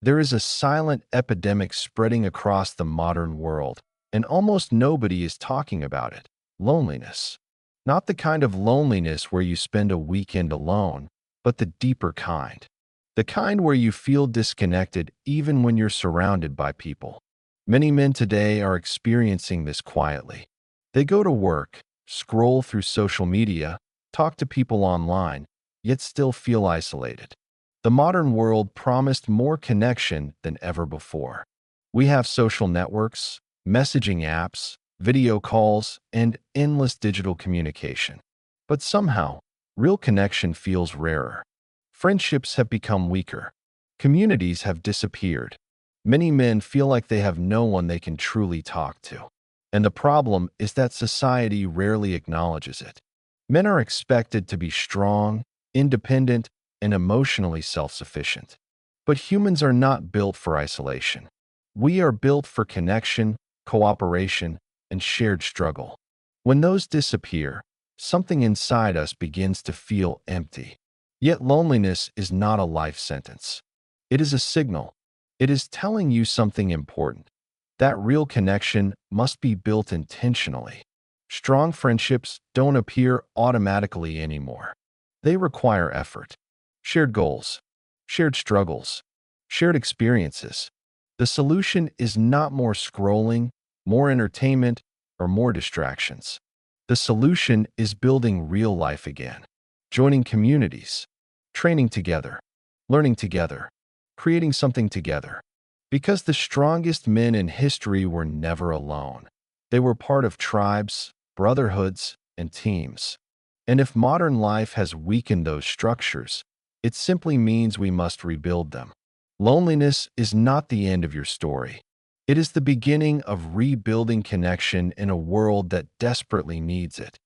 There is a silent epidemic spreading across the modern world, and almost nobody is talking about it. Loneliness. Not the kind of loneliness where you spend a weekend alone, but the deeper kind. The kind where you feel disconnected even when you're surrounded by people. Many men today are experiencing this quietly. They go to work, scroll through social media, talk to people online, yet still feel isolated. The modern world promised more connection than ever before. We have social networks, messaging apps, video calls, and endless digital communication. But somehow, real connection feels rarer. Friendships have become weaker. Communities have disappeared. Many men feel like they have no one they can truly talk to. And the problem is that society rarely acknowledges it. Men are expected to be strong, independent, and emotionally self-sufficient. But humans are not built for isolation. We are built for connection, cooperation, and shared struggle. When those disappear, something inside us begins to feel empty. Yet loneliness is not a life sentence. It is a signal. It is telling you something important. That real connection must be built intentionally. Strong friendships don't appear automatically anymore. They require effort, shared goals, shared struggles, shared experiences. The solution is not more scrolling, more entertainment, or more distractions. The solution is building real life again, joining communities, training together, learning together, creating something together. Because the strongest men in history were never alone. They were part of tribes, brotherhoods, and teams. And if modern life has weakened those structures, it simply means we must rebuild them. Loneliness is not the end of your story. It is the beginning of rebuilding connection in a world that desperately needs it.